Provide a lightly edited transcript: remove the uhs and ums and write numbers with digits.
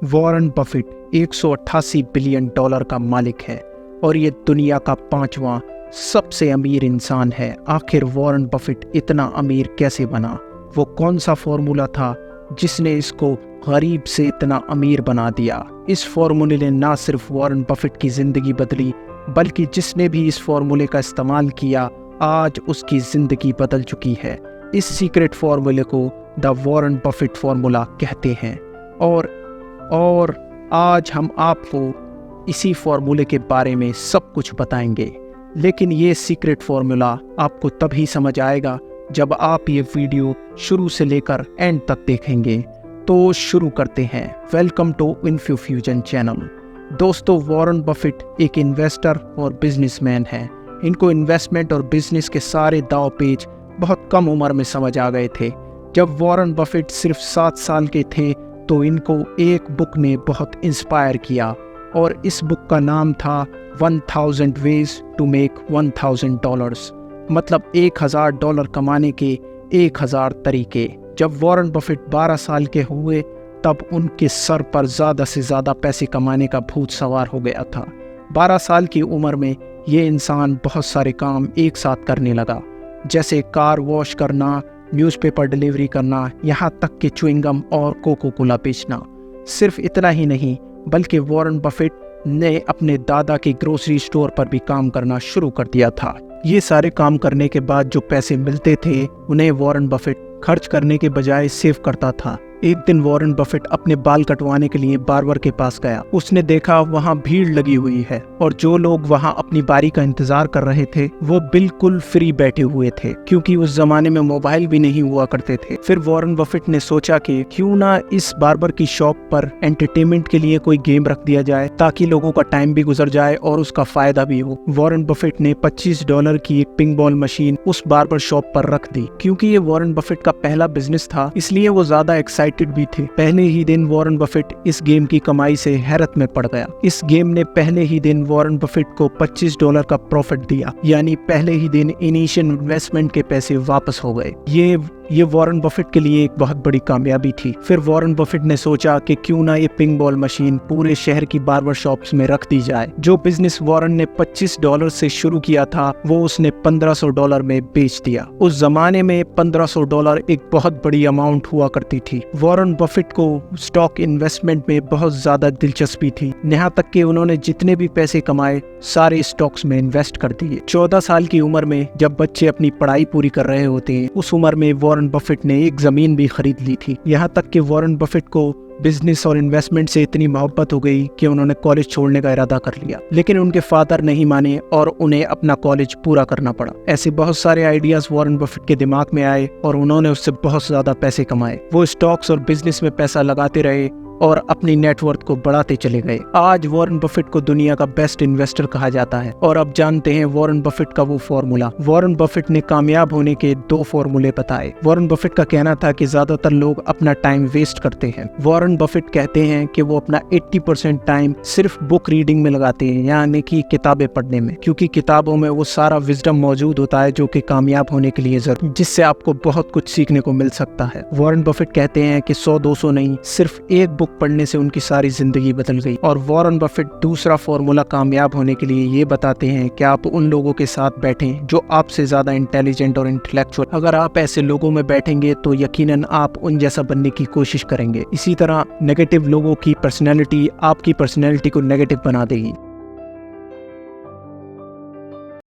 Warren Buffett 188 billion dollar का मालिक है और ये दुनिया का 5वां सबसे अमीर इंसान है। आखिर वॉरेन बफेट इतना अमीर कैसे बना? वो कौन सा फॉर्मूला था जिसने इसको गरीब से इतना अमीर बना दिया? इस फॉर्मूले ने ना सिर्फ वॉरेन बफेट की ज़िंदगी बदली, बल्कि जिसने भी इस फॉर्मूले का इस्तेमाल किया आज उसकी ज़िंदगी बदल चुकी है। इस सीक्रेट फॉर्मूले को द वॉरेन बफेट फॉर्मूला कहते हैं और आज हम आपको इसी फॉर्मूले के बारे में सब कुछ बताएंगे। लेकिन ये सीक्रेट फॉर्मूला आपको तभी समझ आएगा जब आप ये वीडियो शुरू से लेकर एंड तक देखेंगे। तो शुरू करते हैं। Welcome to infusion channel. दोस्तों, वॉरेन बफेट एक इन्वेस्टर और बिजनेसमैन हैं। इनको इन्वेस्टमेंट और बिजनेस के सारे दाव पेच बहुत कम उम्र में समझ आ गए थे। जब वॉरेन बफेट सिर्फ 7 साल के थे तो इनको एक बुक ने बहुत इंस्पायर किया और इस बुक का नाम था 1000 वेज टू मेक $1000, मतलब $1000 कमाने के 1000 तरीके। जब वॉरेन बफेट 12 साल के हुए तब उनके सर पर ज़्यादा से ज़्यादा पैसे कमाने का भूत सवार हो गया था। 12 साल की उम्र में ये इंसान बहुत सारे काम एक साथ करने लगा, जैसे कार वॉश करना, न्यूज़पेपर डिलीवरी करना, यहाँ तक कि च्युइंगम और कोको कोला बेचना। सिर्फ इतना ही नहीं, बल्कि वॉरेन बफेट ने अपने दादा के ग्रोसरी स्टोर पर भी काम करना शुरू कर दिया था। ये सारे काम करने के बाद जो पैसे मिलते थे उन्हें वॉरेन बफेट खर्च करने के बजाय सेव करता था। एक दिन वॉरेन बफेट अपने बाल कटवाने के लिए बार्बर के पास गया। उसने देखा वहाँ भीड़ लगी हुई है और जो लोग वहाँ अपनी बारी का इंतजार कर रहे थे वो बिल्कुल फ्री बैठे हुए थे, क्योंकि उस जमाने में मोबाइल भी नहीं हुआ करते थे। फिर वॉरेन बफेट ने सोचा कि क्यों ना इस बार्बर की शॉप पर एंटरटेनमेंट के लिए कोई गेम रख दिया जाए, ताकि लोगों का टाइम भी गुजर जाए और उसका फायदा भी हो। वॉरेन बफेट ने $25 की एक पिंग बॉल मशीन उस बार्बर शॉप पर रख दी। क्योंकि ये वॉरेन बफेट का पहला बिजनेस था, इसलिए वो ज्यादा एक्साइटेड भी थे। पहले ही दिन वॉरेन बफेट इस गेम की कमाई से हैरत में पड़ गया। इस गेम ने पहले ही दिन वॉरेन बफेट को $25 का प्रॉफिट दिया, यानी पहले ही दिन इनिशियल इन्वेस्टमेंट के पैसे वापस हो गए। ये वॉरेन बफेट के लिए एक बहुत बड़ी कामयाबी थी। फिर वॉरेन बफेट ने सोचा कि क्यों ना ये पिंग बॉल मशीन पूरे शहर की बार्बर शॉप्स में रख दी जाए। जो बिजनेस वॉरेन ने $25 से शुरू किया था वो उसने $1500 में बेच दिया। उस जमाने में $1500 एक बहुत बड़ी अमाउंट हुआ करती थी। वॉरेन बफेट को स्टॉक इन्वेस्टमेंट में बहुत ज्यादा दिलचस्पी थी, यहाँ तक कि उन्होंने जितने भी पैसे कमाए सारे स्टॉक्स में इन्वेस्ट कर दिए। 14 साल की उम्र में जब बच्चे अपनी पढ़ाई पूरी कर रहे होते हैं, उस उम्र में वॉरेन बफेट ने एक जमीन भी खरीद ली थी। यहाँ तक कि वॉरेन बफेट को बिजनेस और इन्वेस्टमेंट से इतनी मोहब्बत हो गई कि उन्होंने कॉलेज छोड़ने का इरादा कर लिया, लेकिन उनके फादर नहीं माने और उन्हें अपना कॉलेज पूरा करना पड़ा। ऐसे बहुत सारे आइडियाज वॉरेन बफेट के दिमाग में आए और उन्होंने उससे बहुत ज्यादा पैसे कमाए। वो स्टॉक्स और बिजनेस में पैसा लगाते रहे और अपनी नेटवर्थ को बढ़ाते चले गए। आज वॉरेन बफेट को दुनिया का बेस्ट इन्वेस्टर कहा जाता है। और अब जानते हैं वॉरेन बफेट का वो फॉर्मूला। वॉरेन बफेट ने कामयाब होने के 2 फॉर्मूले बताए। वॉरेन बफेट का कहना था कि ज्यादातर लोग अपना टाइम वेस्ट करते हैं। वॉरेन बफेट कहते हैं कि वो अपना 80% टाइम सिर्फ बुक रीडिंग में लगाते हैं, यानी कि किताबें पढ़ने में, क्योंकि किताबों में वो सारा विजडम मौजूद होता है जो कि कामयाब होने के लिए जरूरी, जिससे आपको बहुत कुछ सीखने को मिल सकता है। वॉरेन बफेट कहते हैं कि 100-200 नहीं, सिर्फ एक बुक पढ़ने से उनकी सारी जिंदगी बदल गई। और वॉरेन बफेट दूसरा फॉर्मूला कामयाब होने के लिए ये बताते हैं कि आप उन लोगों के साथ बैठें जो आपसे ज्यादा इंटेलिजेंट और इंटेलेक्चुअल। अगर आप ऐसे लोगों में बैठेंगे तो यकीनन आप उन जैसा बनने की कोशिश करेंगे। इसी तरह नेगेटिव लोगों की पर्सनैलिटी आपकी पर्सनैलिटी को नेगेटिव बना देगी।